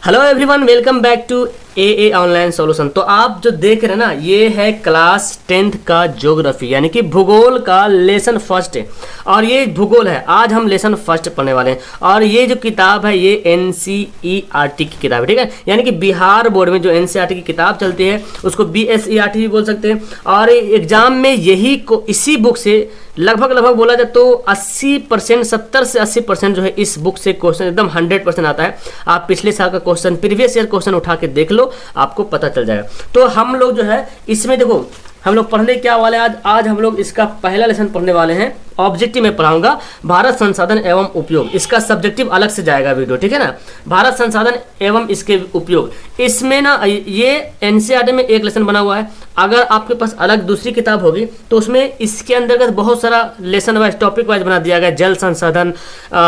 Hello everyone, welcome back to a online solution. तो आप जो देख रहे हैं ना, ये है क्लास 10th का ज्योग्राफी यानी कि भूगोल का लेसन फर्स्ट है। और ये भूगोल है, आज हम लेसन फर्स्ट पढ़ने वाले हैं। और ये जो किताब है ये NCERT की किताब है, ठीक है। यानी कि बिहार बोर्ड में जो NCERT की किताब चलती है उसको BSERT भी बोल सकते हैं। और एग्जाम में इसी बुक से लगभग बोला जाए तो 80%, 70 से 80% जो है इस बुक से क्वेश्चन एकदम 100% आता है। आप पिछले साल का क्वेश्चन, प्रीवियस ईयर क्वेश्चन उठा के देख लो, आपको पता चल जाएगा। तो हम लोग जो है इसमें देखो हम लोग पढ़ने क्या वाले हैं आज हम लोग इसका पहला लेसन पढ़ने वाले हैं। ऑब्जेक्टिव में पढ़ाऊंगा भारत संसाधन एवं उपयोग, इसका सब्जेक्टिव अलग से जाएगा वीडियो, ठीक है ना। भारत संसाधन एवं इसके उपयोग, इसमें ना ये NCERT में एक लेसन बना हुआ है। अगर आपके पास अलग दूसरी किताब होगी तो उसमें इसके अंतर्गत बहुत सारा लेसन वाइज, टॉपिक वाइज बना दिया गया। जल संसाधन,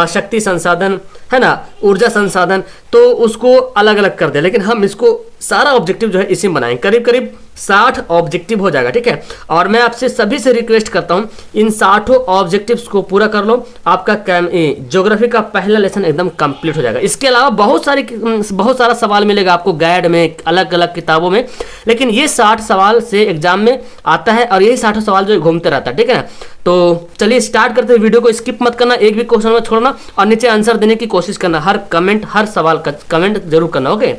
शक्ति संसाधन, है ना, ऊर्जा संसाधन, तो उसको अलग अलग कर दे। लेकिन हम इसको सारा ऑब्जेक्टिव जो है इसी में बनाएंगे, करीब 60 ऑब्जेक्टिव हो जाएगा, ठीक है। और मैं आपसे सभी से रिक्वेस्ट करता हूं इन 60 ऑब्जेक्टिव्स को पूरा कर लो, आपका ज्योग्राफी का पहला लेसन एकदम कंप्लीट हो जाएगा। इसके अलावा बहुत सारा सवाल मिलेगा आपको गाइड में, अलग अलग किताबों में, लेकिन ये 60 सवाल से एग्जाम में आता है और यही 60 सवाल जो घूमते रहता है, ठीक है ना। तो चलिए स्टार्ट करते हैं। वीडियो को स्किप मत करना, एक भी क्वेश्चन मत छोड़ना और नीचे आंसर देने की कोशिश करना। हर सवाल का कमेंट जरूर करना, ओके।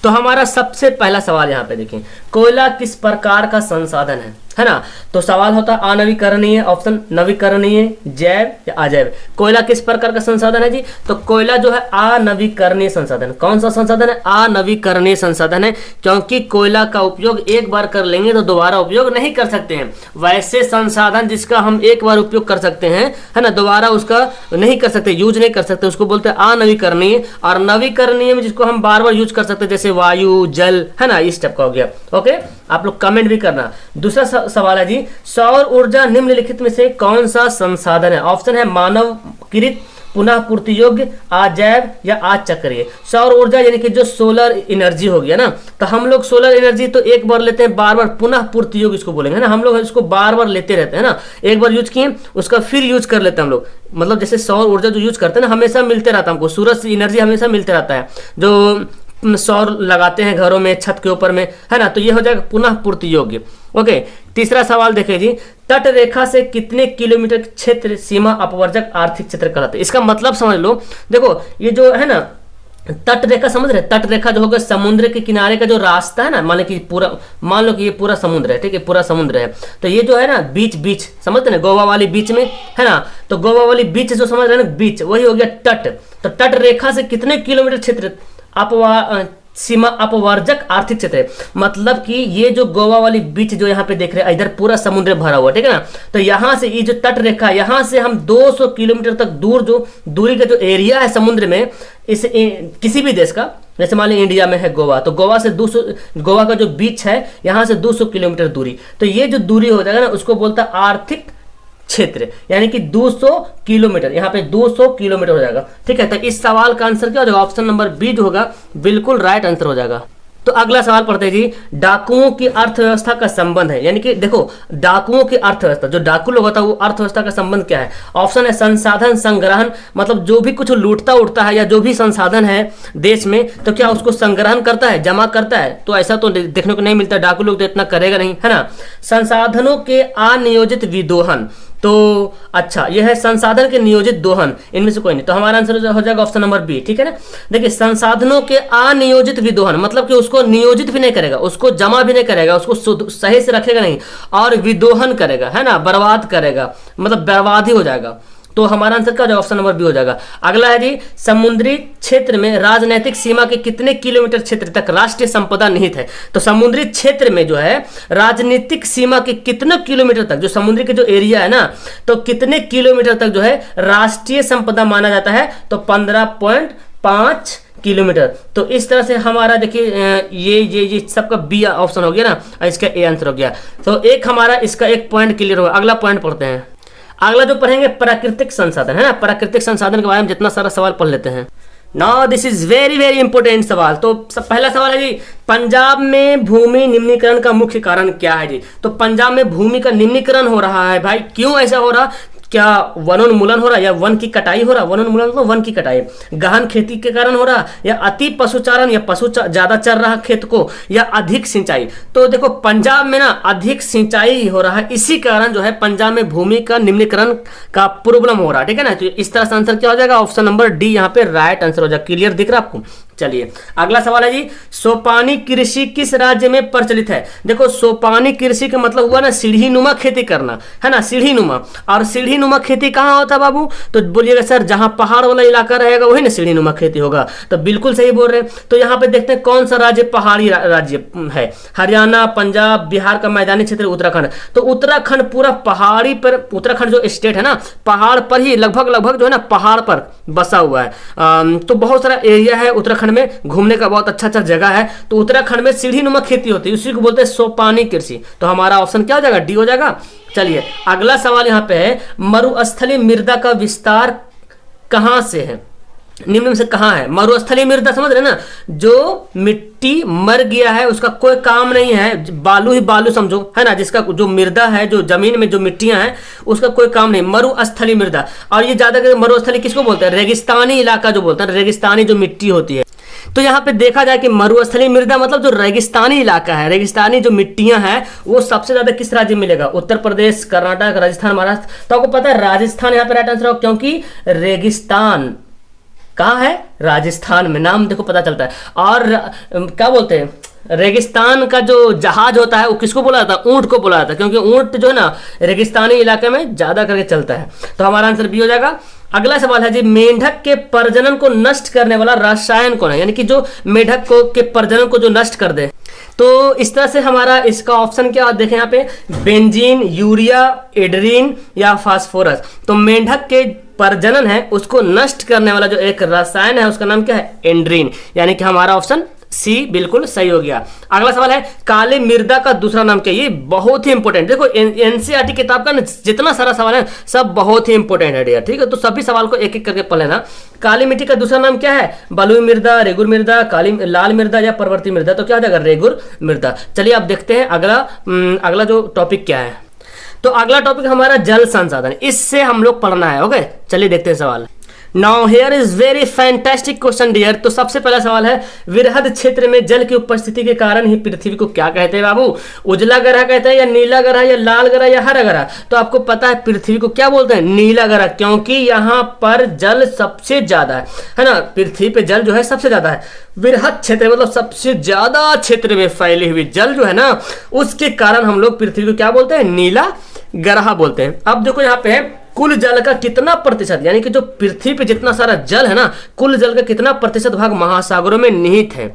तो हमारा सबसे पहला सवाल यहाँ पे देखिए, कोयला किस प्रकार का संसाधन है ना। तो सवाल होता है अनवीकरणीय, ऑप्शन नवीकरणीय, जैव या अजैव। कोयला किस प्रकार का संसाधन है जी? तो कोयला जो है अनवीकरणीय संसाधन। कौन सा संसाधन है? अनवीकरणीय संसाधन है, क्योंकि कोयला का उपयोग एक बार कर लेंगे तो दोबारा उपयोग नहीं कर सकते हैं। वैसे संसाधन जिसका हम एक बार उपयोग कर सकते हैं, है ना, दोबारा उसका नहीं कर सकते, यूज नहीं कर सकते, उसको बोलते हैं अनवीकरणीय। और नवीकरणीय में जिसको हम बार बार यूज कर सकते हैं, जैसे वायु, जल, है ना, इस टाइप का हो गया, ओके। आप लोग कमेंट भी करना। दूसरा सवाल है जी, सौर ऊर्जा निम्नलिखित में से कौन सा संसाधन है? ऑप्शन है मानवकृत, पुनः पूर्ति योग्य, अजैव या अचक्रीय। सौर ऊर्जा यानी कि जो सोलर एनर्जी हो गया ना, तो हम लोग सोलर एनर्जी तो एक बार लेते हैं, बार बार पुनः पूर्ति योग्य इसको बोलेंगे ना, हम लोग इसको बार बार लेते रहते हैं ना। एक बार यूज किए उसका फिर यूज कर लेते हैं हम लोग। मतलब जैसे सौर ऊर्जा जो यूज करते हैं ना, हमेशा मिलते रहता है हमको, सूरज से एनर्जी हमेशा मिलते रहता है, जो सौर लगाते हैं घरों में, छत के ऊपर में, है ना। तो ये हो जाएगा पुनः पूर्ति योग्य, ओके। तीसरा सवाल देखिए जी, तट रेखा से कितने किलोमीटर क्षेत्र सीमा अपवर्जक आर्थिक क्षेत्र कहलाते हैं? इसका मतलब समझ लो। देखो ये जो है ना तट रेखा, समझ रहे, तट रेखा जो होगा समुद्र के किनारे का जो रास्ता है ना, मान लो कि ये पूरा समुद्र है, ठीक है, पूरा समुद्र है। तो ये जो है ना बीच समझते ना, गोवा वाली बीच में, है ना, तो गोवा वाली बीच जो समझ रहे हैं ना, बीच, वही हो गया तट। तो तट रेखा से कितने किलोमीटर क्षेत्र सीमा अपवर्जक आर्थिक क्षेत्र है। मतलब कि ये जो गोवा वाली बीच जो यहाँ पे देख रहे हैं, इधर पूरा समुद्र भरा हुआ, ठीक है ना। तो यहाँ से ये जो तट रेखा, यहाँ से हम 200 किलोमीटर तक दूरी का जो एरिया है समुद्र में, इस किसी भी देश का, जैसे मान लीजिए इंडिया में है गोवा, तो गोवा का जो बीच है यहाँ से 200 किलोमीटर दूरी, तो ये जो दूरी हो जाएगा ना, उसको बोलता है आर्थिक क्षेत्र, यानी कि 200 किलोमीटर, यहाँ पे 200 किलोमीटर हो जाएगा, ठीक है। तो इस सवाल का आंसर क्या हो जाएगा? ऑप्शन नंबर बी जो होगा बिल्कुल राइट आंसर हो जाएगा। तो अगला सवाल पढ़ते हैं जी, डाकुओं की अर्थव्यवस्था का संबंध है, यानी कि देखो डाकुओं की अर्थव्यवस्था, जो डाकू लोग होता है वो अर्थव्यवस्था का संबंध क्या है? ऑप्शन है संसाधन संग्रहण, मतलब जो भी कुछ लूटता उड़ता है या जो भी संसाधन है देश में, तो क्या उसको संग्रहण करता है, जमा करता है? तो ऐसा तो देखने को नहीं मिलता, डाकू लोग तो इतना करेगा नहीं, है ना। संसाधनों के अनियोजित विदोहन, तो अच्छा यह है संसाधन के नियोजित दोहन, इनमें से कोई नहीं, तो हमारा आंसर हो जाएगा ऑप्शन नंबर बी, ठीक है ना। देखिए संसाधनों के अनियोजित विदोहन मतलब कि उसको नियोजित भी नहीं करेगा, उसको जमा भी नहीं करेगा, उसको सही से रखेगा नहीं, और विदोहन करेगा, है ना, बर्बाद करेगा, मतलब बर्बाद ही हो जाएगा। तो हमारा आंसर क्या हो जाएगा? ऑप्शन नंबर बी हो जाएगा। अगला है जी, समुद्री क्षेत्र में राजनैतिक सीमा के कितने किलोमीटर क्षेत्र तक राष्ट्रीय संपदा निहित है? तो समुद्री क्षेत्र में जो है राजनीतिक सीमा के कितने किलोमीटर तक, जो समुद्री के जो एरिया है ना, तो कितने किलोमीटर तक जो है राष्ट्रीय संपदा माना जाता है? तो 15.5 किलोमीटर। तो इस तरह से हमारा देखिए ये सबका बी ऑप्शन हो गया ना, इसका ए आंसर हो गया। तो एक हमारा इसका एक पॉइंट क्लियर होगा। अगला पॉइंट पढ़ते हैं। अगला जो पढ़ेंगे प्राकृतिक संसाधन, है ना। प्राकृतिक संसाधन के बारे में जितना सारा सवाल पढ़ लेते हैं। Now this is very very important सवाल। तो पहला सवाल है जी, पंजाब में भूमि निम्नीकरण का मुख्य कारण क्या है जी? तो पंजाब में भूमि का निम्नीकरण हो रहा है भाई, क्यों ऐसा हो रहा? क्या वनोन्मूलन हो रहा है या वन की कटाई हो रहा है? वनोन्मूलन तो वन की कटाई, गहन खेती के कारण हो रहा, या अति पशुचारण या पशु ज्यादा चर रहा खेत को, या अधिक सिंचाई। तो देखो पंजाब में ना अधिक सिंचाई हो रहा है, इसी कारण जो है पंजाब में भूमि का निम्नीकरण का प्रॉब्लम हो रहा है, ठीक है ना। तो इस तरह से आंसर क्या हो जाएगा? ऑप्शन नंबर डी यहाँ पे राइट आंसर हो जाएगा। क्लियर दिख रहा है आपको? चलिए अगला सवाल है जी, सोपानी कृषि किस राज्य में प्रचलित है? देखो सोपानी कृषि का मतलब हुआ ना सीढ़ी नुमा खेती करना, है ना, सीढ़ी नुमा। और सीढ़ी नुमा खेती कहाँ होता है बाबू? तो बोलिएगा सर जहां पहाड़ वाला इलाका रहेगा वही ना सीढ़ी नुमा खेती होगा। तो बिल्कुल सही बोल रहे हैं। तो यहाँ पे देखते हैं कौन सा राज्य पहाड़ी राज्य है। हरियाणा, पंजाब, बिहार का मैदानी क्षेत्र, उत्तराखंड। तो उत्तराखंड पूरा पहाड़ी पर, उत्तराखंड जो स्टेट है ना पहाड़ पर ही लगभग जो है ना पहाड़ पर बसा हुआ है। तो बहुत सारा एरिया है उत्तराखंड में, घूमने का बहुत अच्छा जगह है। तो उत्तराखंड में सीढ़ी नुमा खेती होती है, उसी को बोलते हैं सोपानी कृषि। तो हमारा ऑप्शन क्या हो जाएगा? डी हो जाएगा। चलिए अगला सवाल यहाँ पे है, मरुस्थलीय मृदा का विस्तार कहां से है? निम्न में से कहां है? मरुस्थलीय मृदा समझ रहे ना, जो मिट्टी मर गया है उसका कोई काम नहीं है, बालू ही बालू समझो, है ना, जिसका जो मृदा है, जो जमीन में जो मिट्टियां हैं उसका कोई काम नहीं, मरुस्थलीय मृदा। और ये ज्यादा मरुस्थलीय किसको बोलते हैं? रेगिस्तानी इलाका जो बोलते हैं, रेगिस्तानी जो मिट्टी होती है। तो यहाँ पे देखा जाए कि मरुस्थलीय मृदा मतलब जो रेगिस्तानी इलाका है, रेगिस्तानी जो मिट्टियां हैं वो सबसे ज्यादा किस राज्य में मिलेगा? उत्तर प्रदेश, कर्नाटक, राजस्थान, महाराष्ट्र। तो आपको पता है राजस्थान यहाँ पे राइट आंसर होगा, क्योंकि रेगिस्तान कहाँ है? राजस्थान में। नाम देखो पता चलता है। और क्या बोलते हैं, रेगिस्तान का जो जहाज होता है वो किसको बोला जाता है? ऊंट को बोला जाता है, क्योंकि ऊंट जो है ना रेगिस्तानी इलाके में ज्यादा करके चलता है। तो हमारा आंसर बी हो जाएगा। अगला सवाल है जी, मेंढक के प्रजनन को नष्ट करने वाला रसायन कौन है? यानी कि जो मेंढक को के प्रजनन को जो नष्ट कर दे। तो इस तरह से हमारा इसका ऑप्शन क्या देखें यहाँ पे, बेंजीन, यूरिया, एड्रीन या फास्फोरस। तो मेंढक के प्रजनन है उसको नष्ट करने वाला जो एक रसायन है उसका नाम क्या है? एंड्रीन। यानी कि हमारा ऑप्शन सी बिल्कुल सही हो गया। अगला सवाल है, काली मृदा का दूसरा नाम क्या है? ये बहुत ही इंपॉर्टेंट, देखो एनसीईआरटी किताब का जितना सारा सवाल है सब बहुत ही इंपॉर्टेंट है डियर, ठीक है। तो सभी सवाल को एक एक करके पढ़ लेना। काली मिट्टी का दूसरा नाम क्या है? बलुई मृदा, रेगुर मृदा, काली लाल मृदा या पर्वतीय मृदा। तो क्या हो जाएगा? रेगुर मृदा। चलिए अब देखते हैं अगला जो टॉपिक क्या है। तो अगला टॉपिक हमारा जल संसाधन, इससे हम लोग पढ़ना है। ओके चलिए देखते हैं सवाल। Now here is very fantastic question dear. तो सबसे पहला सवाल है, विरहद क्षेत्र में जल की उपस्थिति के कारण ही पृथ्वी को क्या कहते हैं बाबू? उजला ग्रह कहते हैं या नीला ग्रह या लाल ग्रह या हरा ग्रह? तो आपको पता है पृथ्वी को क्या बोलते हैं? नीला ग्रह, क्योंकि यहाँ पर जल सबसे ज्यादा है ना, पृथ्वी पे जल जो है सबसे ज्यादा है। विरहद क्षेत्र मतलब सबसे ज्यादा क्षेत्र में फैली हुई जल जो है ना, उसके कारण हम लोग पृथ्वी को क्या बोलते हैं? नीला ग्रह बोलते हैं। अब देखो यहाँ पे कुल जल का कितना प्रतिशत, यानी कि जो पृथ्वी पे जितना सारा जल है ना, कुल जल का कितना प्रतिशत भाग महासागरों में निहित है?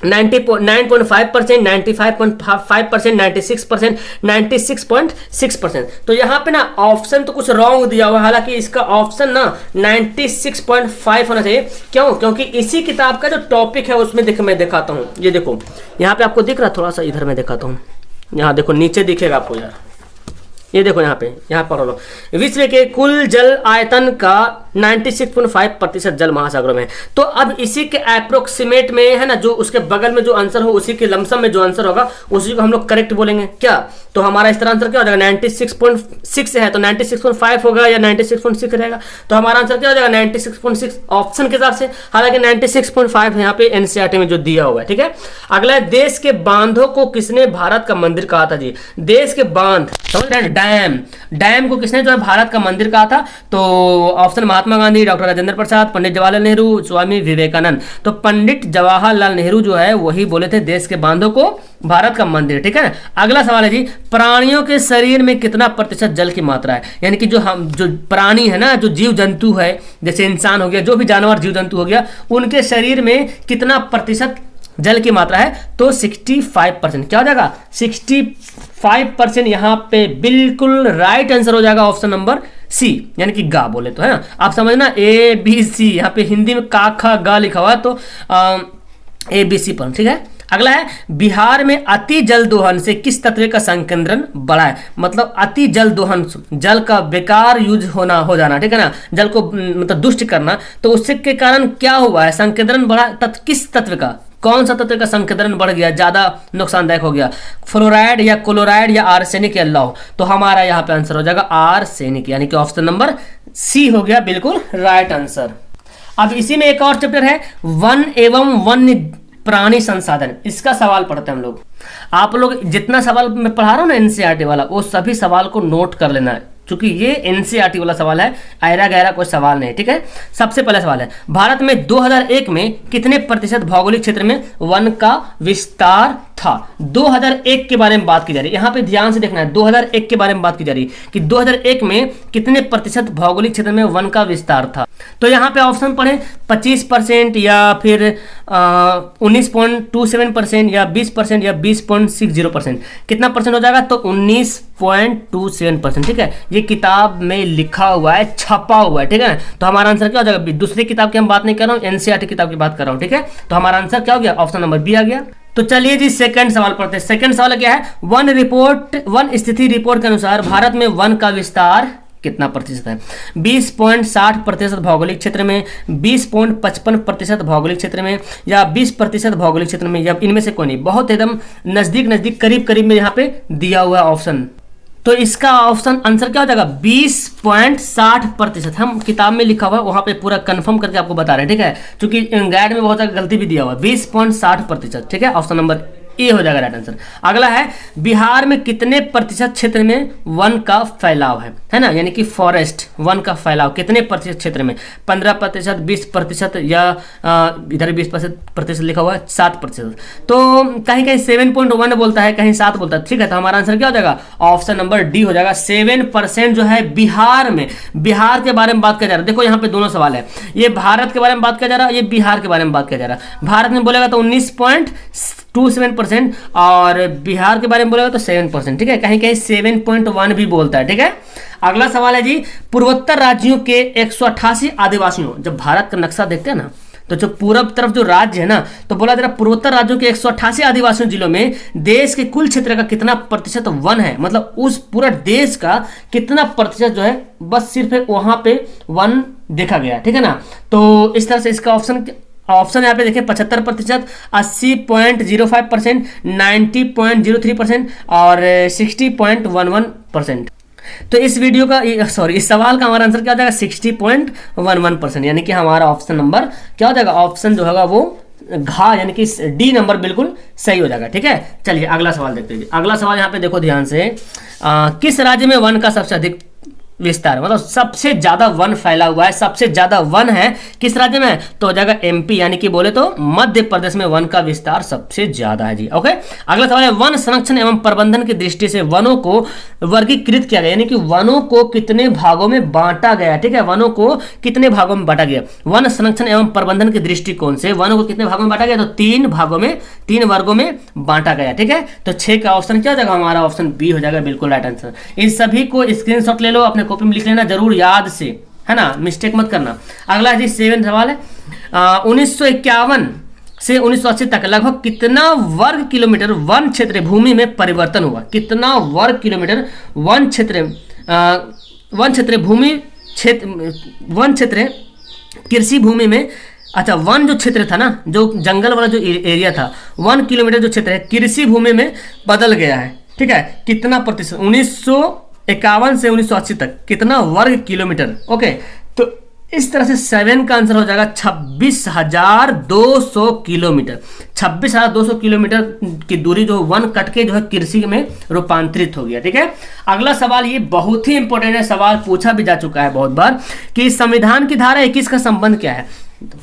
9.5%, 95.5%, 96%, 96.6%। तो यहाँ पे ना ऑप्शन तो कुछ रॉन्ग दिया हुआ है, हालांकि इसका ऑप्शन ना 96.5 होना चाहिए। क्यों? क्योंकि इसी किताब का जो टॉपिक है उसमें देखो मैं दिखाता हूँ। ये देखो यहाँ पे आपको दिख रहा है, थोड़ा सा इधर मैं दिखाता हूँ। यहाँ देखो नीचे दिखेगा आपको यार, ये देखो यहाँ पढ़ लो। विश्व के कुल जल आयतन का 96.5% जल महासागरों में है। तो अब इसी के अप्रोक्सीमेट में है ना, जो उसके बगल में जो आंसर हो उसी के लमसम में जो आंसर होगा उसी को हम लोग करेक्ट बोलेंगे क्या? तो हमारा इस तरह आंसर क्या हो जाएगा? 96.6 है तो 96.5 होगा या 96.6 रहेगा। तो हमारा आंसर क्या हो जाएगा? 96.6 ऑप्शन के हिसाब से। हालांकि 96.5 यहाँ पे एनसीईआरटी में जो दिया हुआ है, ठीक है। अगला है, देश के बांधों को किसने भारत का मंदिर कहा था जी? देश के बांध समझ रहे हैं, डैम को किसने जो है भारत का मंदिर कहा था? तो ऑप्शन महात्मा गांधी, डॉक्टर राजेंद्र प्रसाद, पंडित जवाहरलाल नेहरू, स्वामी विवेकानंद। तो पंडित जवाहरलाल नेहरू जो है वही बोले थे देश के बांधों को भारत का मंदिर, ठीक है। अगला सवाल है जी, प्राणियों के शरीर में कितना प्रतिशत जल की मात्रा है? यानी कि जो प्राणी है ना, जो जीव जंतु है, जैसे इंसान हो गया, जो भी जानवर जीव जंतु हो गया, उनके शरीर में कितना प्रतिशत जल की मात्रा है? तो 65%। क्या हो जाएगा? 65% यहाँ पे बिल्कुल राइट आंसर हो जाएगा ऑप्शन नंबर सी, यानी कि गा बोले तो, है ना। आप समझना ABC, यहाँ पे हिंदी में का खा गा लिखा हुआ तो ABC पर, ठीक है। अगला है, बिहार में अति जल दोहन से किस तत्व का संकेंद्रण बढ़ा है? मतलब अति जल दोहन, जल का बेकार यूज हो जाना, ठीक है ना, जल को मतलब दुष्ट करना। तो उससे के कारण क्या हुआ है? संकेंद्रण बढ़ा किस तत्व का? कौन सा तत्व का संकेंद्रण बढ़ गया, ज्यादा नुकसानदायक हो गया, फ्लोराइड या क्लोराइड या आर्सेनिक या लौह? तो हमारा यहाँ पे आंसर हो जाएगा आर्सेनिक, यानी कि ऑप्शन नंबर सी हो गया बिल्कुल राइट आंसर। अब इसी में एक और चैप्टर है वन एवं वन्य प्राणी संसाधन, इसका सवाल पढ़ते हैं हम लोग। आप लोग जितना सवाल मैं पढ़ा रहा हूँ ना एनसीईआरटी वाला, वो सभी सवाल को नोट कर लेना है, क्योंकि ये एनसीईआरटी वाला सवाल है, आयरा गहरा कोई सवाल नहीं, ठीक है। सबसे पहला सवाल है, भारत में 2001 में कितने प्रतिशत भौगोलिक क्षेत्र में वन का विस्तार था? 2001 के बारे में बात की जा रही है, यहाँ पे ध्यान से देखना है, 2001 के बारे में बात की जा रही है कि 2001 में कितने प्रतिशत भौगोलिक क्षेत्र में वन का विस्तार था। तो यहाँ पे ऑप्शन पढ़े 25% या फिर 19.27% या 20% या 20.60%, कितना परसेंट हो जाएगा? तो 19.27%, ठीक है। ये किताब में लिखा हुआ है, छपा हुआ है, ठीक है। तो हमारा आंसर क्या हो जाएगा? दूसरी किताब की हम बात नहीं कर रहा हूँ, एनसीईआरटी किताब की बात कर रहा हूँ, ठीक है। तो हमारा आंसर क्या हो गया? ऑप्शन नंबर बी आ गया। तो चलिए जी सेकंड सवाल पढ़ते हैं। सेकंड सवाल क्या है? वन स्थिति रिपोर्ट के अनुसार भारत में वन का विस्तार कितना प्रतिशत है? 20.60% भौगोलिक क्षेत्र में, 20.55% भौगोलिक क्षेत्र में, या 20% भौगोलिक क्षेत्र में, या इनमें से कोई नहीं। बहुत एकदम नजदीक नजदीक करीब करीब में यहाँ पे दिया हुआ है ऑप्शन। तो इसका ऑप्शन आंसर क्या हो जाएगा? 20.60%। हम किताब में लिखा हुआ है, वहां पे पूरा कंफर्म करके आपको बता रहे हैं, ठीक है, क्योंकि गाइड में बहुत सारी गलती भी दिया हुआ है। 20.60%, ठीक है। ऑप्शन नंबर ए हो जाएगा राइट आंसर। अगला है, बिहार में कितने प्रतिशत क्षेत्र में वन का फैलाव है ना, यानी कि फॉरेस्ट वन का फैलाव कितने प्रतिशत क्षेत्र में? 15%, 20%, या इधर 20% लिखा हुआ है, 7%। तो कहीं कहीं 7.1 बोलता है, कहीं 7 बोलता है, ठीक है। तो हमारा आंसर क्या हो जाएगा? ऑप्शन नंबर डी हो जाएगा। 7% जो है बिहार में, बिहार के बारे में बात किया जा रहा है। देखो यहाँ पे दोनों सवाल है, ये भारत के बारे में बात किया जा रहा है, ये बिहार के बारे में बात किया जा रहा है। भारत में बोलेगा तो 19.27% और बिहार के बारे में बोलेगा तो 7%, ठीक है। कहीं कहीं 7.1 भी बोलता है, ठीक है। अगला सवाल है जी, पूर्वोत्तर राज्यों के 188 आदिवासियों, जब भारत का नक्शा देखते हैं ना, तो जो पूरब तरफ जो राज्य है ना, तो बोला जरा पूर्वोत्तर राज्यों के 188 आदिवासी जिलों में देश के कुल क्षेत्र का कितना प्रतिशत वन है? मतलब उस पूरा देश का कितना प्रतिशत जो है बस सिर्फ वहां पे वन देखा गया, ठीक है ना। तो इस तरह से इसका ऑप्शन यहाँ पे देखें 75%, 80.05%, 90.03% और 60.11%। तो इस वीडियो का इस सवाल का हमारा आंसर क्या हो जाएगा? 60.11%, यानी कि हमारा ऑप्शन नंबर क्या हो जाएगा? ऑप्शन जो होगा वो घा, यानी कि डी नंबर बिल्कुल सही हो जाएगा, ठीक है। चलिए अगला सवाल देखते हैं। अगला सवाल यहाँ पे देखो ध्यान से, किस राज्य में वन का सबसे अधिक विस्तार, मतलब सबसे ज्यादा वन फैला हुआ है, सबसे ज्यादा वन है किस राज्य में? तो हो जाएगा एमपी, यानी कि बोले तो मध्य प्रदेश में वन का विस्तार सबसे ज्यादा है जी। ओके, अगला सवाल है, वन संरक्षण एवं प्रबंधन की दृष्टि से वनों को वर्गीकृत किया गया, यानी कि वनों को कितने भागों में बांटा गया, ठीक है। वनों को कितने भागों में बांटा गया? वन संरक्षण एवं प्रबंधन के दृष्टिकोण से वनों को कितने भागों में बांटा गया? तो 3 भागों में, 3 वर्गों में बांटा गया, ठीक है। तो 6 का ऑप्शन क्या हो जाएगा? हमारा ऑप्शन बी हो जाएगा बिल्कुल राइट आंसर। इन सभी को स्क्रीनशॉट ले लो, अपने कॉपी में लिख लेना जरूर याद से, है ना, मिस्टेक मत करना। अगला जी 7 सवाल है, 1951 से 1980 तक लगभग कितना वर्ग किलोमीटर वन क्षेत्र भूमि में परिवर्तन हुआ? कितना वर्ग किलोमीटर वन क्षेत्र भूमि वन क्षेत्र कृषि भूमि में, अच्छा वन जो क्षेत्र था ना, जो जंगल वाला जो एरिया था, 1 किलोमीटर जो क्षेत्र है कृषि भूमि में बदल गया है, ठीक है। कितना प्रतिशत? 1951 से 1980 तक कितना वर्ग किलोमीटर? ओके, तो इस तरह से 7 का आंसर हो जाएगा 26,200 किलोमीटर। 26,200 किलोमीटर की दूरी जो वन कट के जो है कृषि में रूपांतरित हो गया, ठीक है। अगला सवाल ये बहुत ही इंपॉर्टेंट है, सवाल पूछा भी जा चुका है बहुत बार कि संविधान की धारा 21 का संबंध क्या है?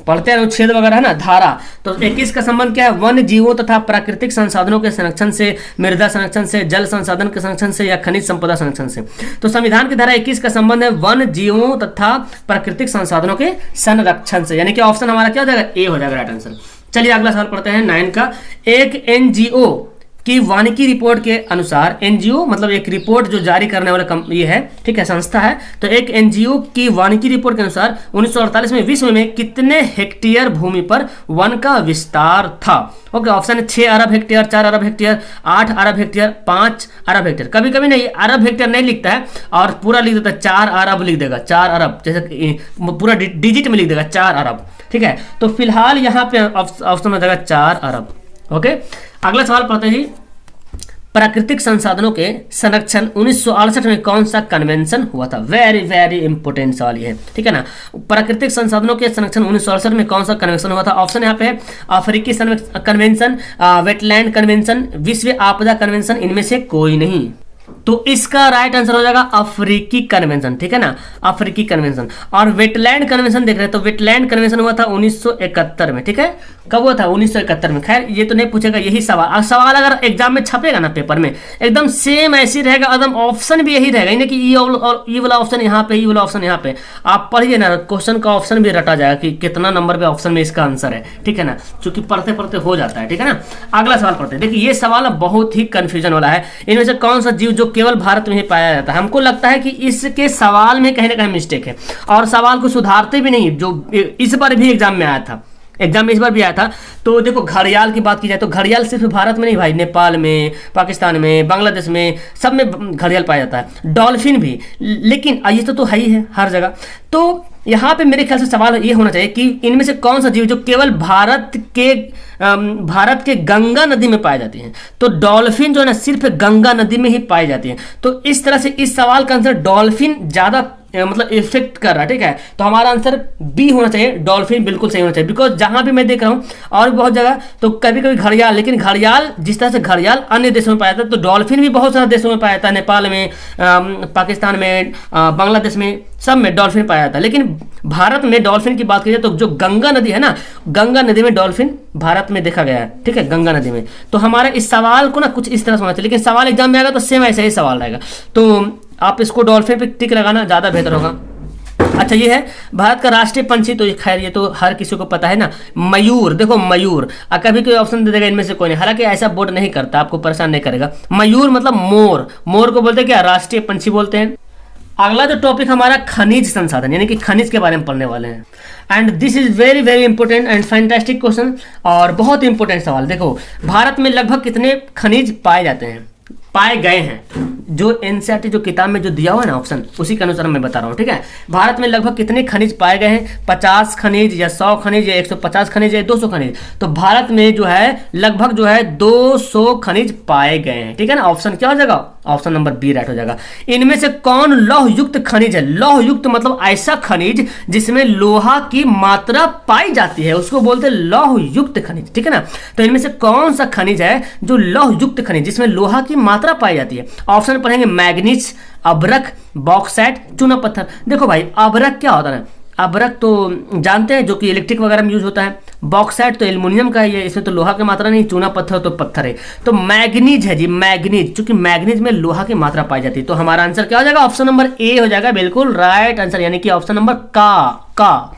पढ़ते हैं अनुच्छेद वगैरह है ना, धारा। तो 21 का संबंध क्या है? वन जीवों तथा प्राकृतिक संसाधनों के संरक्षण से, मृदा संरक्षण से, जल संसाधन के संरक्षण से, या खनिज संपदा संरक्षण से। तो संविधान की धारा 21 का संबंध है वन जीवों तथा प्राकृतिक संसाधनों के संरक्षण से, यानी कि ऑप्शन हमारा क्या हो जाएगा? ए हो जाएगा राइट आंसर। चलिए अगला सवाल पढ़ते हैं 9 का। एक एनजीओ कि वानिकी रिपोर्ट के अनुसार एनजीओ मतलब एक रिपोर्ट जो जारी करने वाला ये है, ठीक है, संस्था है। तो एक एनजीओ की वानिकी रिपोर्ट के अनुसार 1948 में विश्व में कितने हेक्टेयर भूमि पर वन का विस्तार था? ओके, ऑप्शन है 6 अरब हेक्टेयर, 4 अरब हेक्टेयर, 8 अरब हेक्टेयर, 5 अरब हेक्टेयर। कभी कभी नहीं अरब हेक्टेयर नहीं लिखता है और पूरा लिख देता है 4 अरब लिख देगा, 4 अरब जैसे पूरा डिजिट में लिख देगा 4 अरब, ठीक है। तो फिलहाल यहाँ पे ऑप्शन में देगा 4 अरब। ओके, अगला सवाल पढ़ते हैं जी। प्राकृतिक संसाधनों के संरक्षण 1968 में कौन सा कन्वेंशन हुआ था? वेरी वेरी इंपॉर्टेंट सवाल ये है, ठीक है ना। प्राकृतिक संसाधनों के संरक्षण 1968 में कौन सा कन्वेंशन हुआ था? ऑप्शन यहाँ पे है अफ्रीकी कन्वेंशन, वेटलैंड कन्वेंशन, विश्व आपदा कन्वेंशन, इनमें से कोई नहीं। तो इसका राइट आंसर हो जाएगा अफ्रीकी कन्वेंशन, ठीक है ना, अफ्रीकी कन्वेंशन। और वेटलैंड कन्वेंशन देख रहे हैं तो वेटलैंड कन्वेंशन हुआ था 1971 में, ठीक है। कब हुआ था? 1971 में। खैर ये तो नहीं पूछेगा यही सवाल, सवाल अगर एग्जाम में छपेगा ना पेपर में एकदम सेम ऐसी रहेगा, एकदम ऑप्शन भी यही रहेगा, कि ई वाला ऑप्शन यहाँ पे, ई वाला ऑप्शन यहाँ पे। आप पढ़िए ना, क्वेश्चन का ऑप्शन भी रटा जाएगा कि कितना नंबर पे ऑप्शन में इसका आंसर है, ठीक है ना, क्योंकि पढ़ते पढ़ते हो जाता है, ठीक है ना। अगला सवाल पढ़ते हैं। देखिए ये सवाल बहुत ही कंफ्यूजन वाला है। इनमें से कौन सा जीव जो केवल भारत में ही पाया जाता है? हमको लगता है कि इसके सवाल में कहीं ना कहीं मिस्टेक है और सवाल को सुधारते भी नहीं, जो इस बार भी एग्जाम में आया था, एग्जाम में इस बार भी आया था। तो देखो घड़ियाल की बात की जाए तो घड़ियाल सिर्फ भारत में नहीं भाई, नेपाल में, पाकिस्तान में, बांग्लादेश में, सब में घड़ियाल पाया जाता है, डॉल्फिन भी, लेकिन ये तो है ही है हर जगह। तो यहाँ पे मेरे ख्याल से सवाल ये होना चाहिए कि इनमें से कौन सा जीव जो केवल भारत के गंगा नदी में पाई जाती है? तो डॉल्फिन जो है ना सिर्फ गंगा नदी में ही पाई जाती है। तो इस तरह से इस सवाल का आंसर डॉल्फिन ज्यादा मतलब इफेक्ट कर रहा है, ठीक है। तो हमारा आंसर बी होना चाहिए, डॉल्फिन बिल्कुल सही होना चाहिए। बिकॉज जहां भी मैं देख रहा हूं और भी बहुत जगह तो कभी कभी घड़ियाल, लेकिन घड़ियाल जिस तरह से घड़ियाल अन्य देशों में पाया जाता है तो डॉल्फिन भी बहुत सारे देशों में पाया जाता है, नेपाल में, पाकिस्तान में, बांग्लादेश में, सब में डॉल्फिन पाया जाता है। लेकिन भारत में डॉल्फिन की बात की जाए तो जो गंगा नदी है ना, गंगा नदी में डॉल्फिन भारत में देखा गया है, ठीक है, गंगा नदी में। तो हमारे इस सवाल को ना कुछ इस तरह से होना चाहिए, लेकिन सवाल एग्जाम में आएगा तो सेम ऐसा ही सवाल रहेगा। तो आप इसको डॉल्फिन पे टिक लगाना ज़्यादा बेहतर होगा। अच्छा ये है भारत का राष्ट्रीय पंछी, तो खैर ये तो हर किसी को पता है ना, मयूर। देखो मयूर, कभी कोई ऑप्शन दे देगा इनमें से कोई नहीं, हालांकि ऐसा बोर्ड नहीं करता, आपको परेशान नहीं करेगा। मयूर मतलब मोर, मोर को बोलते हैं क्या? राष्ट्रीय पंछी बोलते हैं। अगला जो टॉपिक हमारा खनिज संसाधन, यानी कि खनिज के बारे में पढ़ने वाले हैं। And this is very very important and fantastic question और बहुत इंपॉर्टेंट सवाल। देखो भारत में लगभग कितने खनिज पाए जाते हैं, पाए गए हैं? जो एनसीईआरटी जो किताब में जो दिया हुआ है ना ऑप्शन, उसी के अनुसार मैं बता रहा हूँ, ठीक है। भारत में लगभग कितने खनिज पाए गए हैं? 50 खनिज या 100 खनिज या 150 खनिज या 200 खनिज? तो भारत में जो है लगभग जो है 200 खनिज पाए गए हैं, ठीक है ना। ऑप्शन क्या हो जाएगा? ऑप्शन नंबर बी राइट हो जाएगा। इनमें से कौन लौह युक्त खनिज है? लौह युक्त मतलब ऐसा खनिज जिसमें लोहा की मात्रा पाई जाती है, उसको बोलते हैं लौह युक्त खनिज, ठीक है ना। तो इनमें से कौन सा खनिज है जो लौह युक्त खनिज जिसमें लोहा की मात्रा पाई जाती है? ऑप्शन पढ़ेंगे मैग्नीज, अभ्रक, बॉक्साइट, चूना पत्थर। देखो भाई अभ्रक क्या होता है? अभ्रक तो जानते हैं जो कि इलेक्ट्रिक वगैरह में यूज होता है, बॉक्साइट तो एल्युमिनियम का है, ये इसमें तो लोहा की मात्रा नहीं, चूना पत्थर तो पत्थर है। तो मैग्नीज है जी, मैग्नीज, क्योंकि मैग्नीज में लोहा की मात्रा पाई जाती है। तो हमारा आंसर क्या हो जाएगा? ऑप्शन नंबर ए हो जाएगा, बिल्कुल राइट आंसर, यानी कि ऑप्शन नंबर का।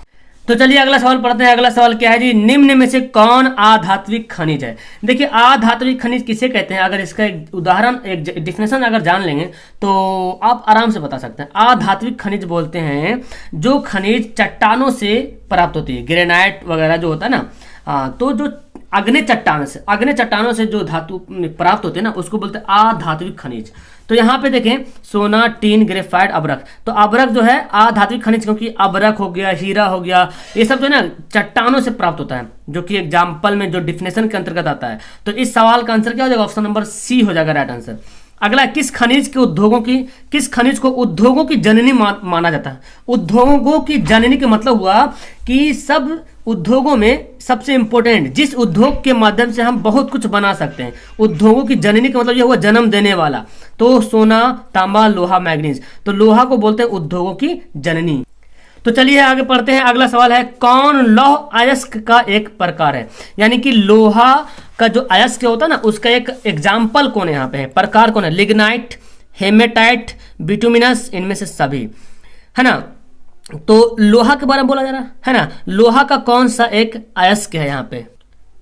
तो चलिए अगला सवाल पढ़ते हैं। अगला सवाल क्या है जी? निम्न में से कौन अधात्विक खनिज है? देखिए अधात्विक खनिज किसे कहते हैं? अगर इसका एक उदाहरण, एक डिफिनेशन अगर जान लेंगे तो आप आराम से बता सकते हैं। अधात्विक खनिज बोलते हैं जो खनिज चट्टानों से प्राप्त होती है, ग्रेनाइट वगैरह जो होता है ना, तो जो अग्नि चट्टानों से जो धातु प्राप्त होते हैं ना, उसको बोलते हैं अधात्विक खनिज। तो यहाँ पे देखें सोना, टीन, ग्रेफाइट, अभ्रक। तो अभ्रक जो है अधात्विक खनिज, क्योंकि अभ्रक हो गया, हीरा हो गया, ये सब जो है ना चट्टानों से प्राप्त होता है, जो कि एग्जाम्पल में जो डिफिनेशन के अंतर्गत आता है। तो इस सवाल का आंसर क्या हो जाएगा? ऑप्शन नंबर सी हो जाएगा राइट आंसर। अगला, किस खनिज को उद्योगों की जननी माना जाता है? उद्योगों की जननी का मतलब हुआ कि सब उद्योगों में सबसे इंपॉर्टेंट, जिस उद्योग के माध्यम से हम बहुत कुछ बना सकते हैं। उद्योगों की जननी का मतलब यह हुआ जन्म देने वाला। तो सोना, तांबा, लोहा, मैग्नीज। तो लोहा को बोलते हैं उद्योगों की जननी। तो चलिए आगे पढ़ते हैं। अगला सवाल है कौन लौह अयस्क का एक प्रकार है? यानी कि लोहा का जो अयस्क होता है ना, उसका एक एग्जाम्पल कौन है यहाँ पे है, प्रकार कौन है? लिग्नाइट, हेमेटाइट, बिटुमिनस, इनमें से सभी, है ना। तो लोहा के बारे में बोला जा रहा है ना, लोहा का कौन सा एक अयस्क है यहाँ पे?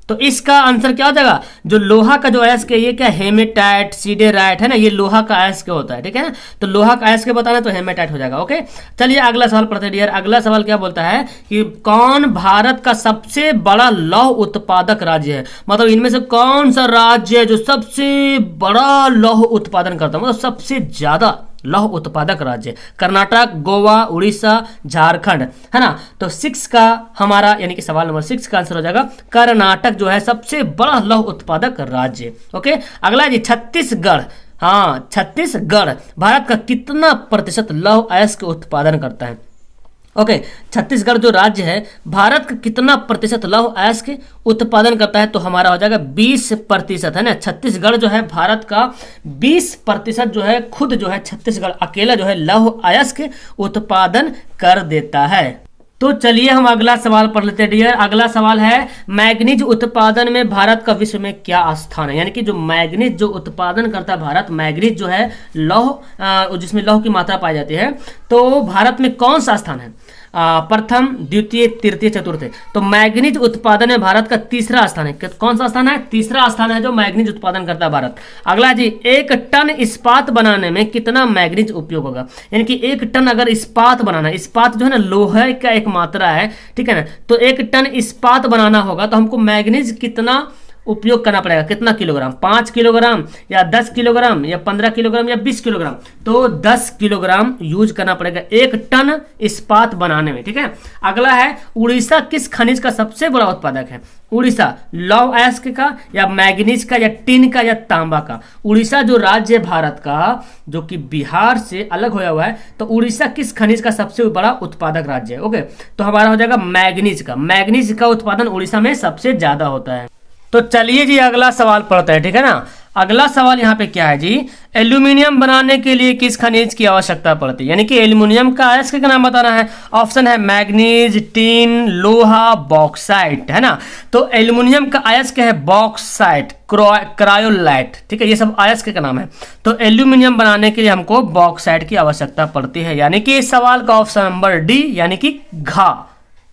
तो इसका आंसर क्या हो जाएगा, जो लोहा का जो अयस्क है ये क्या हेमेटाइट सिडेराइट है ना, ये लोहा का अयस्क होता है, ठीक है ना। तो लोहा का अयस्क बताना तो हेमेटाइट हो जाएगा। ओके, चलिए अगला सवाल पढ़ते हैं डियर। अगला सवाल क्या बोलता है कि कौन भारत का सबसे बड़ा लौह उत्पादक राज्य है, मतलब इनमें से कौन सा राज्य है जो सबसे बड़ा लौह उत्पादन करता है, मतलब सबसे ज्यादा लौह उत्पादक राज्य। कर्नाटक, गोवा, उड़ीसा, झारखंड, है ना। तो 6 का हमारा यानी कि सवाल नंबर 6 का आंसर हो जाएगा कर्नाटक जो है सबसे बड़ा लौह उत्पादक राज्य। ओके, अगला जी छत्तीसगढ़। हाँ, छत्तीसगढ़ भारत का कितना प्रतिशत लौह अयस्क उत्पादन करता है। ओके, छत्तीसगढ़ जो राज्य है भारत का कितना प्रतिशत लौह अयस्क उत्पादन करता है, तो हमारा हो जाएगा 20% है ना। छत्तीसगढ़ जो है भारत का 20% जो है खुद जो है छत्तीसगढ़ अकेला जो है लौह अयस्क उत्पादन कर देता है। तो चलिए हम अगला सवाल पढ़ लेते हैं डियर। अगला सवाल है मैग्नीज उत्पादन में भारत का विश्व में क्या स्थान है, यानी कि जो मैग्नीज जो उत्पादन करता है भारत, मैग्नीज जो है लौह जिसमें लौह की मात्रा पाई जाती है, तो भारत में कौन सा स्थान है, प्रथम, द्वितीय, तृतीय, चतुर्थ। तो मैग्नीज उत्पादन में भारत का तीसरा स्थान है। कौन सा स्थान है, तीसरा स्थान है जो मैग्नीज उत्पादन करता है भारत। अगला जी 1 टन इस्पात बनाने में कितना मैग्नीज उपयोग होगा, यानी कि 1 टन अगर इस्पात बनाना है, इस्पात जो है ना लोहे का एक मात्रा है, ठीक है ना। तो 1 टन इस्पात बनाना होगा तो हमको मैग्नीज कितना उपयोग करना पड़ेगा, कितना किलोग्राम, 5 किलोग्राम या 10 किलोग्राम या 15 किलोग्राम या 20 किलोग्राम। तो 10 किलोग्राम यूज करना पड़ेगा 1 टन इस्पात बनाने में, ठीक है। अगला है उड़ीसा किस खनिज का सबसे बड़ा उत्पादक है। उड़ीसा लौह अयस्क का या मैग्नीज का या टिन का या तांबा का। उड़ीसा जो राज्य है भारत का जो कि बिहार से अलग होया हुआ है, तो उड़ीसा किस खनिज का सबसे बड़ा उत्पादक राज्य है। ओके, तो हमारा हो जाएगा मैग्नीज का। मैग्नीज का उत्पादन उड़ीसा में सबसे ज्यादा होता है। तो चलिए जी अगला सवाल पढ़ते हैं, ठीक है ना। अगला सवाल यहाँ पे क्या है जी, एल्यूमिनियम बनाने के लिए किस खनिज की आवश्यकता पड़ती है, यानी कि एल्यूमिनियम का अयस्क का नाम बताना है। ऑप्शन है मैग्नीज, टिन, लोहा, बॉक्साइट, है ना। तो एल्यूमिनियम का अयस्क है बॉक्साइट, क्रायोलाइट, ठीक है, ये सब अयस्क का नाम है। तो एल्यूमिनियम बनाने के लिए हमको बॉक्साइट की आवश्यकता पड़ती है, यानी कि इस सवाल का ऑप्शन नंबर डी यानी कि घा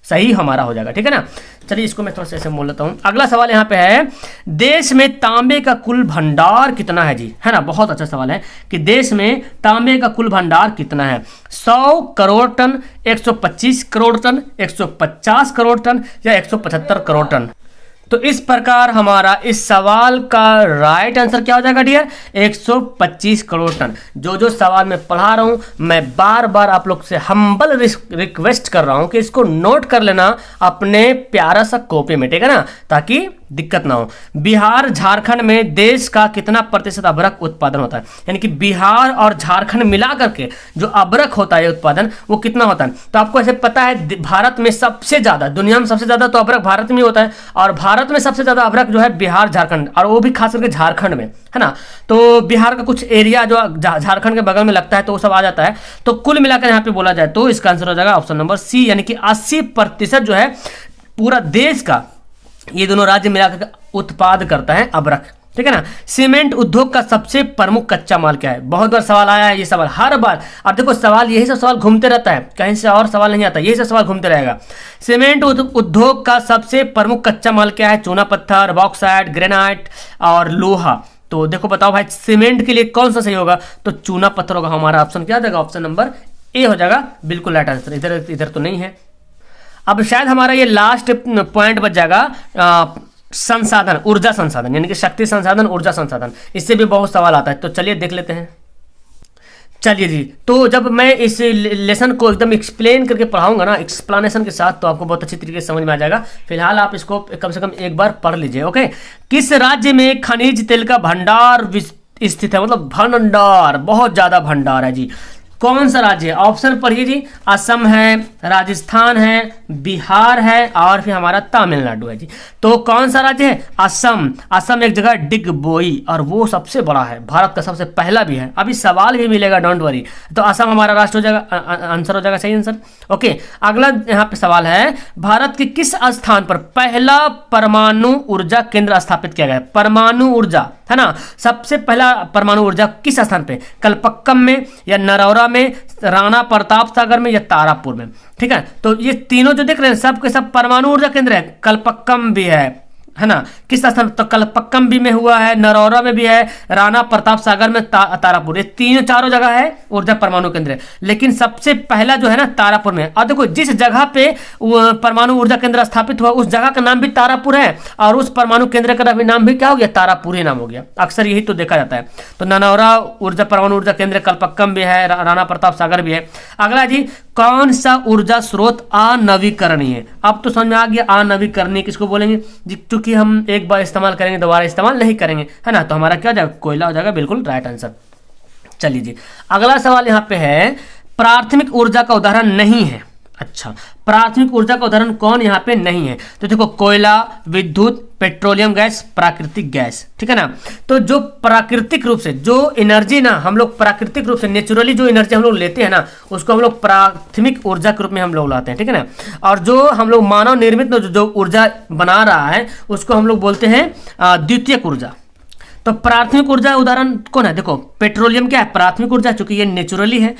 सही हमारा हो जाएगा, ठीक है ना। चलिए इसको मैं थोड़ा सा ऐसे बोल लेता हूँ। अगला सवाल यहाँ पे है देश में तांबे का कुल भंडार कितना है जी, है ना। बहुत अच्छा सवाल है कि देश में तांबे का कुल भंडार कितना है। 100 crore ton, 125 crore ton, 150 crore ton या 175 करोड़ टन। तो इस प्रकार हमारा इस सवाल का राइट आंसर क्या हो जाएगा डियर, 125 करोड़ टन। जो जो सवाल मैं पढ़ा रहा हूं मैं बार बार आप लोग से हम्बल रिक्वेस्ट कर रहा हूं कि इसको नोट कर लेना अपने प्यारा सा कॉपी में, ठीक है ना, ताकि दिक्कत ना हो। बिहार झारखंड में देश का कितना प्रतिशत अभ्रक उत्पादन होता है, यानी कि बिहार और झारखंड मिला करके जो अभ्रक होता है उत्पादन वो कितना होता है। तो आपको ऐसे पता है भारत में सबसे ज्यादा, दुनिया में सबसे ज्यादा तो अभ्रक भारत में होता है, और भारत में सबसे ज्यादा अभ्रक जो है बिहार झारखंड, और वो भी खास करके झारखंड में, है ना। तो बिहार का कुछ एरिया जो झारखंड के बगल में लगता है तो वो सब आ जाता है। तो कुल मिलाकर यहाँ पे बोला जाए तो इसका आंसर हो जाएगा ऑप्शन नंबर सी, यानी कि 80% जो है पूरा देश का ये दोनों राज्य मिलाकर उत्पाद करता है अभ्रक, ठीक है ना। सीमेंट उद्योग का सबसे प्रमुख कच्चा माल क्या है, बहुत बार सवाल आया है ये सवाल हर बार। और देखो सवाल यही सब सवाल घूमते रहता है, कहीं से और सवाल नहीं आता, यही सब सवाल घूमते रहेगा। सीमेंट उद्योग का सबसे प्रमुख कच्चा माल क्या है, चूना पत्थर, बॉक्साइट, ग्रेनाइट और लोहा। तो देखो बताओ भाई सीमेंट के लिए कौन सा सही होगा, तो चूना पत्थर होगा। हमारा ऑप्शन क्या हो जाएगा, ऑप्शन नंबर ए हो जाएगा, बिल्कुल राइट आंसर। इधर तो नहीं है। अब शायद हमारा ये लास्ट पॉइंट बच जाएगा संसाधन, ऊर्जा संसाधन, यानी कि शक्ति संसाधन, ऊर्जा संसाधन। इससे भी बहुत सवाल आता है, तो चलिए देख लेते हैं। चलिए जी, तो जब मैं इस लेसन को एकदम एक्सप्लेन करके पढ़ाऊंगा ना एक्सप्लेनेशन के साथ, तो आपको बहुत अच्छी तरीके से समझ में आ जाएगा। फिलहाल आप इसको कम से कम एक बार पढ़ लीजिए। ओके, किस राज्य में खनिज तेल का भंडार स्थित है, मतलब भंडार, बहुत ज्यादा भंडार है जी। कौन सा राज्य है, ऑप्शन पढ़िए जी। असम है, राजस्थान है, बिहार है और फिर हमारा तमिलनाडु है जी। तो कौन सा राज्य है, असम। असम एक जगह डिगबोई, और वो सबसे बड़ा है, भारत का सबसे पहला भी है। अभी सवाल भी मिलेगा, डोंट वरी। तो असम हमारा राष्ट्र हो जाएगा, आंसर हो जाएगा सही आंसर। ओके, अगला यहाँ पे सवाल है भारत के किस स्थान पर पहला परमाणु ऊर्जा केंद्र स्थापित किया गया है। परमाणु ऊर्जा, है ना, सबसे पहला परमाणु ऊर्जा किस स्थान पे, कलपक्कम में या नरौरा में, राणा प्रताप सागर में या तारापुर में, ठीक है। तो ये तीनों जो देख रहे हैं सब के सब परमाणु ऊर्जा केंद्र है। कलपक्कम भी है, है ना, किस स्थान तो कलपक्कम भी में हुआ है, नरौरा में भी है, राणा प्रताप सागर में, तारापुर, ये तीनों चारों जगह है ऊर्जा परमाणु केंद्र, लेकिन सबसे पहला जो है ना तारापुर में। और देखो जिस जगह पे परमाणु ऊर्जा केंद्र स्थापित हुआ उस जगह का नाम भी तारापुर है, और उस परमाणु केंद्र का नाम भी क्या हो गया, तारापुर ही नाम हो गया। अक्सर यही तो देखा जाता है। तो ननौरा ऊर्जा परमाणु ऊर्जा केंद्र, कलपक्कम भी है, राणा प्रताप सागर भी है। अगला जी, कौन सा ऊर्जा स्रोत अनवीकरणीय है? अब तो समझ में आ गया अनवीकरणीय किसको बोलेंगे, क्योंकि हम एक बार इस्तेमाल करेंगे दोबारा इस्तेमाल नहीं करेंगे, है ना। तो हमारा क्या हो जाएगा, कोयला हो जाएगा, बिल्कुल राइट आंसर। चलिए जी, अगला सवाल यहाँ पे है, प्राथमिक ऊर्जा का उदाहरण नहीं है। अच्छा, प्राथमिक ऊर्जा का उदाहरण कौन यहाँ पे नहीं है? तो देखो, कोयला, विद्युत, पेट्रोलियम गैस, प्राकृतिक गैस, ठीक है ना। तो जो प्राकृतिक रूप से जो एनर्जी ना हम लोग प्राकृतिक रूप से नेचुरली जो एनर्जी हम लोग लेते हैं ना, उसको हम लोग प्राथमिक ऊर्जा के रूप में हम लोग लाते हैं, ठीक है ना। और जो हम लोग मानव निर्मित जो ऊर्जा बना रहा है उसको हम लोग बोलते हैं द्वितीयक ऊर्जा। तो प्राथमिक ऊर्जा उदाहरण कौन है? देखो, पेट्रोलियम क्या है, प्राथमिक ऊर्जा, चूंकि ये नेचुरली है,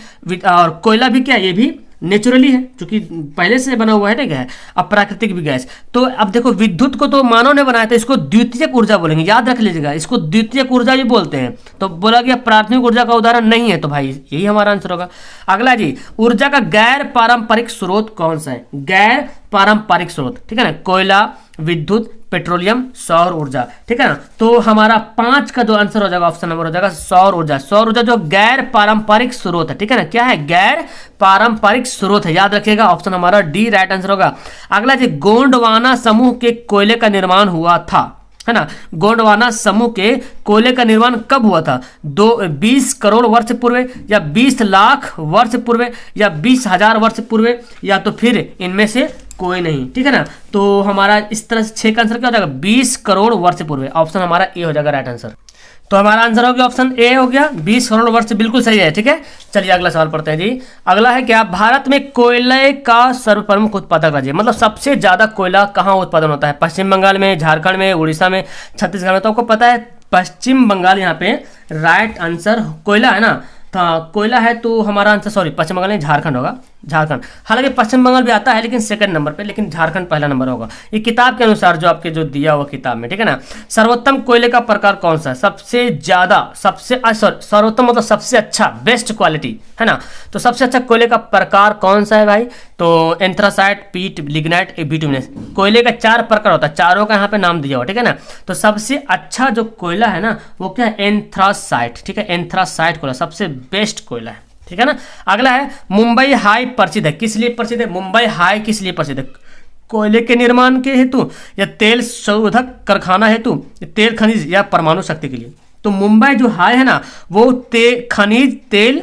और कोयला भी क्या है, ये भी नेचुरली है, क्योंकि पहले से बना हुआ है, ठीक है। अब प्राकृतिक भी गैस। तो अब देखो, विद्युत को तो मानव ने बनाया था, इसको द्वितीयक ऊर्जा बोलेंगे, याद रख लीजिएगा, इसको द्वितीयक ऊर्जा भी बोलते हैं। तो बोला गया प्राथमिक ऊर्जा का उदाहरण नहीं है, तो भाई यही हमारा आंसर होगा। अगला जी, ऊर्जा का गैर पारंपरिक स्रोत कौन सा है? गैर पारंपरिक स्रोत, ठीक है ना, कोयला, विद्युत, पेट्रोलियम, सौर ऊर्जा, ठीक है ना। तो हमारा 5 का जो आंसर हो जाएगा, ऑप्शन नंबर हो जाएगा सौर ऊर्जा। सौर ऊर्जा जो गैर पारंपरिक स्रोत है, ठीक है ना, क्या है, गैर पारंपरिक स्रोत है, याद रखिएगा, ऑप्शन हमारा डी राइट आंसर होगा। अगला जी, गोंडवाना समूह के कोयले का निर्माण हुआ था, है ना। गोंडवाना समूह के कोयले का निर्माण कब हुआ था? 20 करोड़ वर्ष पूर्व, या 20 लाख वर्ष पूर्व, या 20,000 वर्ष पूर्व, या तो फिर इनमें से कोई नहीं, ठीक है ना। तो हमारा इस तरह से 6 का आंसर क्या हो जाएगा, 20 करोड़ वर्ष पूर्व, ऑप्शन हमारा ए हो जाएगा राइट आंसर। तो हमारा आंसर हो गया ऑप्शन ए हो गया, 20 करोड़ वर्ष बिल्कुल सही है, ठीक है। चलिए अगला सवाल पढ़ते हैं जी। अगला है क्या, भारत में कोयले का सर्वप्रमुख उत्पादक राज्य, मतलब सबसे ज्यादा कोयला कहाँ उत्पादन होता है? पश्चिम बंगाल में, झारखंड में, उड़ीसा में, छत्तीसगढ़ में। तो आपको पता है पश्चिम बंगाल यहाँ पे राइट आंसर, कोयला है ना, कोयला है, तो हमारा आंसर, सॉरी, पश्चिम बंगाल नहीं, झारखंड होगा, झारखंड। हालांकि पश्चिम बंगाल भी आता है लेकिन सेकंड नंबर पे, लेकिन झारखंड पहला नंबर होगा ये किताब के अनुसार, जो आपके जो दिया हुआ किताब में, ठीक है ना। सर्वोत्तम कोयले का प्रकार कौन सा है? सबसे ज्यादा, सर्वोत्तम मतलब सबसे अच्छा, बेस्ट क्वालिटी, है ना। तो सबसे अच्छा कोयले का प्रकार कौन सा है भाई? तो एंथ्रासाइट, पीट, लिग्नाइट, बिटुमिनस। कोयले का 4 प्रकार होता है, चारों का यहाँ पे नाम दिया हुआ, ठीक है ना। तो सबसे अच्छा जो कोयला है ना वो क्या है, एंथ्रासाइट, ठीक है, एंथ्रासाइट कोयला सबसे बेस्ट कोयला है, ठीक है ना। अगला है, मुंबई हाई प्रसिद्ध है, किस लिए प्रसिद्ध है? मुंबई हाई किस लिए प्रसिद्ध है? कोयले के निर्माण के हेतु, या तेल शोधक कारखाना हेतु, तेल खनिज, या परमाणु शक्ति के लिए? तो मुंबई जो हाई है ना वो खनिज तेल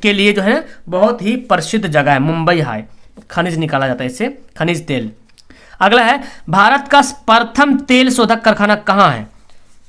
के लिए जो है बहुत ही प्रसिद्ध जगह है, मुंबई हाई, खनिज निकाला जाता है इससे, खनिज तेल। अगला है, भारत का प्रथम तेल शोधक कारखाना कहाँ है?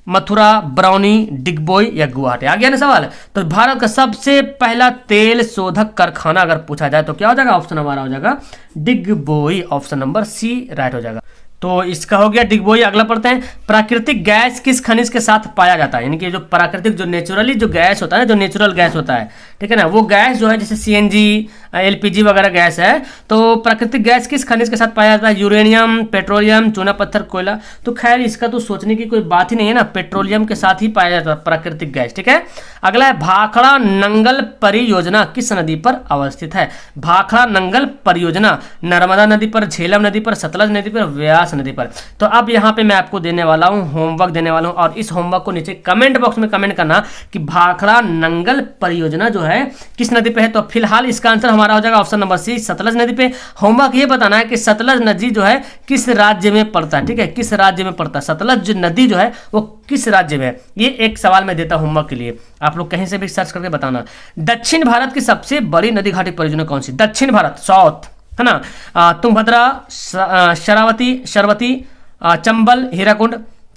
मथुरा, बरौनी, डिगबोई, या गुवाहाटी? आ गया ना सवाल। तो भारत का सबसे पहला तेल शोधक कारखाना अगर पूछा जाए तो क्या हो जाएगा, ऑप्शन हमारा हो जाएगा Digboi, option number C right हो जाएगा। तो इसका हो गया डिगबोई। अगला पढ़ते हैं, प्राकृतिक गैस किस खनिज के साथ पाया जाता है? यानी कि जो प्राकृतिक, जो नेचुरली जो गैस होता है, जो नेचुरल गैस होता है, ठीक है ना, वो गैस जो है जैसे सीएनजी, एलपीजी वगैरह गैस है, तो प्राकृतिक गैस किस खनिज के साथ पाया जाता है? यूरेनियम, पेट्रोलियम, चूना पत्थर, कोयला। तो खैर इसका तो सोचने की कोई बात ही नहीं है ना, पेट्रोलियम के साथ ही पाया जाता है प्राकृतिक गैस, ठीक है। अगला है, भाखड़ा नंगल परियोजना किस नदी पर अवस्थित है? भाखड़ा नंगल परियोजना नर्मदा नदी पर, झेलम नदी पर, सतलज नदी पर, व्यास नदी पर। तो अब यहाँ पे मैं आपको देने वाला हूँ, होमवर्क देने वाला हूँ, और इस होमवर्क को नीचे कमेंट बॉक्स में कमेंट करना कि भाखड़ा नंगल परियोजना जो है किस नदी पे है। तो फिलहाल इसका आंसर हमारा हो जाएगा ऑप्शन नंबर सी, सतलज नदी पे। होमवर्क ये बताना है कि सतलज नदी जो है किस राज्य में पड़ता है, ठीक है, किस राज्य में पड़ता है, सतलज नदी जो है वो किस राज्य में है। ये एक सवाल मैं देता हूं होमवर्क के लिए, आप लोग कहीं से भी सर्च करके बताना। दक्षिण भारत की सबसे बड़ी नदी घाटी परियोजना कौन सी? दक्षिण भारत, साउथ, है ना, तुंगभद्रा, शरावती, चंबल, हीराकुंड।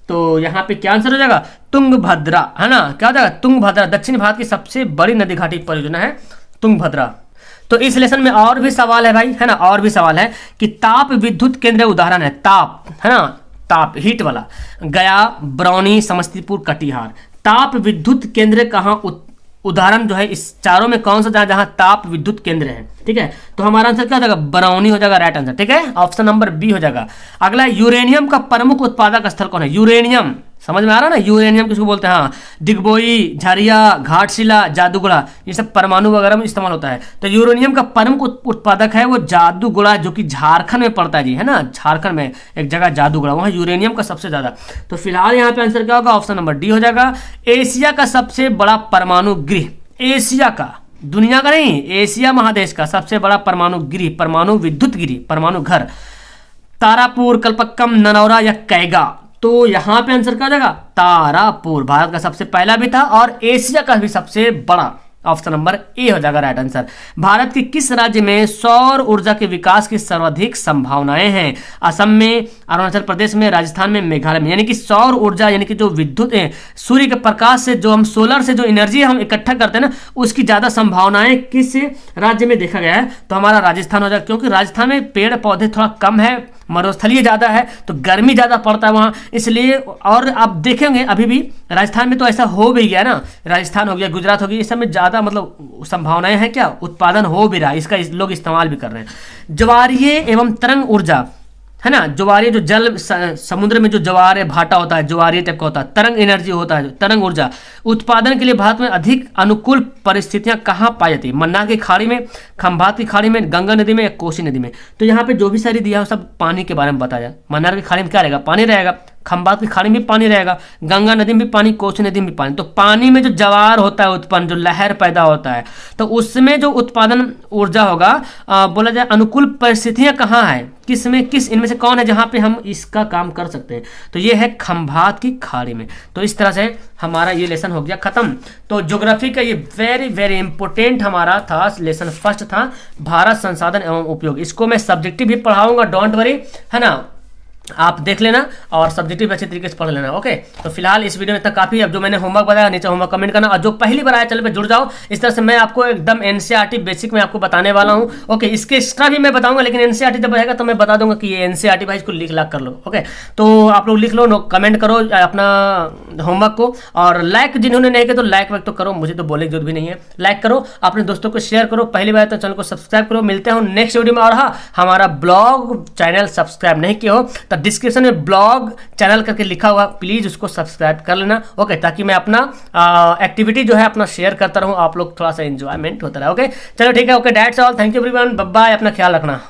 तो यहाँ पे क्या आंसर हो जाएगा? तुंगभद्रा, है ना, क्या हो जाएगा? तुंगभद्रा। दक्षिण भारत की सबसे बड़ी नदी घाटी परियोजना है तुंगभद्रा। तो इस लेसन में और भी सवाल है भाई, है ना, और भी सवाल है कि ताप विद्युत केंद्र उदाहरण है, ताप, है ना, ताप हीट वाला, गया, बरौनी, समस्तीपुर, कटिहार। ताप विद्युत केंद्र कहाँ उदाहरण जो है इस चारों में कौन सा जहां जहां ताप विद्युत केंद्र है, ठीक है। तो हमारा आंसर क्या हो जाएगा, बरौनी हो जाएगा राइट आंसर, ठीक है, ऑप्शन नंबर बी हो जाएगा। अगला, यूरेनियम का प्रमुख उत्पादक स्थल कौन है, यूरेनियम, समझ में आ रहा है ना, यूरेनियम किसको बोलते हैं, हाँ, डिगबोई, झरिया, घाटशिला, जादूगुड़ा, ये सब परमाणु वगैरह में इस्तेमाल होता है। तो यूरेनियम का प्रमुख उत्पादक है वो जादूगुड़ा, जो कि झारखंड में पड़ता है जी, है ना, झारखंड में एक जगह जादूगुड़ा, वहाँ यूरेनियम का सबसे ज्यादा। तो फिलहाल यहाँ पे आंसर क्या होगा, ऑप्शन नंबर डी हो जाएगा। एशिया का सबसे बड़ा परमाणु गृह, एशिया का, दुनिया का नहीं, एशिया महादेश का सबसे बड़ा परमाणु गृह, परमाणु विद्युत गृह, परमाणु घर, तारापुर, कल्पक्कम, ननौरा या कैगा। तो यहां पे आंसर क्या हो जाएगा, तारापुर, भारत का सबसे पहला भी था और एशिया का भी सबसे बड़ा, ऑप्शन नंबर ए हो जाएगा राइट आंसर। भारत के किस राज्य में सौर ऊर्जा के विकास की सर्वाधिक संभावनाएं हैं, असम में, अरुणाचल प्रदेश में, राजस्थान में, मेघालय में। यानी कि सौर ऊर्जा यानी कि जो विद्युत सूर्य के प्रकाश से जो हम सोलर से जो एनर्जी हम इकट्ठा करते हैं ना, उसकी ज्यादा संभावनाएं किस राज्य में देखा गया है, तो हमारा राजस्थान हो जाएगा, क्योंकि राजस्थान में पेड़ पौधे थोड़ा कम है, मरुस्थलीय ज़्यादा है, तो गर्मी ज़्यादा पड़ता है वहाँ, इसलिए। और आप देखेंगे अभी भी राजस्थान में तो ऐसा हो भी गया ना, राजस्थान हो गया, गुजरात हो गया, इस सब में ज़्यादा मतलब संभावनाएं हैं, क्या उत्पादन हो भी रहा है, इसका लोग इस्तेमाल भी कर रहे हैं। ज्वारीय एवं तरंग ऊर्जा, है ना, ज्वारीय जो जल समुद्र में जो ज्वार भाटा होता है, ज्वारीय टाइप का होता है, तरंग एनर्जी होता है, तरंग ऊर्जा उत्पादन के लिए भारत में अधिक अनुकूल परिस्थितियां कहाँ पाई जाती है, मन्नार की खाड़ी में, खंभात की खाड़ी में, गंगा नदी में या कोसी नदी में। तो यहाँ पे जो भी सारी दिया है सब पानी के बारे में बताया। मन्नार की खाड़ी में क्या रहेगा, पानी रहेगा, खंभात की खाड़ी में भी पानी रहेगा, गंगा नदी में भी पानी, कोसी नदी में भी पानी। तो पानी में जो ज्वार होता है उत्पन्न, जो लहर पैदा होता है, तो उसमें जो उत्पादन ऊर्जा होगा, बोला जाए अनुकूल परिस्थितियां कहाँ है, किस में, किस इनमें से कौन है जहां पे हम इसका काम कर सकते हैं, तो ये है खंभात की खाड़ी में। तो इस तरह से हमारा ये लेसन हो गया खत्म। तो ज्योग्राफी का ये वेरी वेरी इंपॉर्टेंट हमारा था, लेसन फर्स्ट था, भारत संसाधन एवं उपयोग। इसको मैं सब्जेक्टिव भी पढ़ाऊंगा, डोंट वरी, है ना, आप देख लेना और सब्जेक्टिव अच्छे तरीके से पढ़ लेना। ओके, तो फिलहाल इस वीडियो में इतना काफी। अब जो मैंने होमवर्क बताया नीचे होमवर्क कमेंट करना, और जो पहली बार आया चैनल पे जुड़ जाओ। इस तरह से मैं आपको एकदम एनसीईआरटी बेसिक में आपको बताने वाला हूँ। ओके, इसके एक्स्ट्रा भी मैं बताऊंगा, लेकिन एनसीईआरटी जब रहेगा तो मैं बता दूंगा कि ये एनसीईआरटी भाई, इसको लिख लाख कर लो। ओके, तो आप लोग लिख लो, कमेंट करो अपना होमवर्क को, और लाइक जिन्होंने नहीं किया तो लाइक वाइक तो करो, मुझे तो बोले की जरूरत भी नहीं है। लाइक करो, अपने दोस्तों को शेयर करो, पहली बार तो चैनल को सब्सक्राइब करो। मिलते हैं नेक्स्ट वीडियो में। और हाँ, हमारा ब्लॉग चैनल सब्सक्राइब नहीं किया हो तो डिस्क्रिप्शन में ब्लॉग चैनल करके लिखा हुआ, प्लीज उसको सब्सक्राइब कर लेना। ओके, ताकि मैं अपना एक्टिविटी जो है अपना शेयर करता रहूं, आप लोग थोड़ा सा एंजॉयमेंट होता रहे। ओके, चलो ठीक है। Okay, that's all, thank you everyone, bye bye, अपना ख्याल रखना।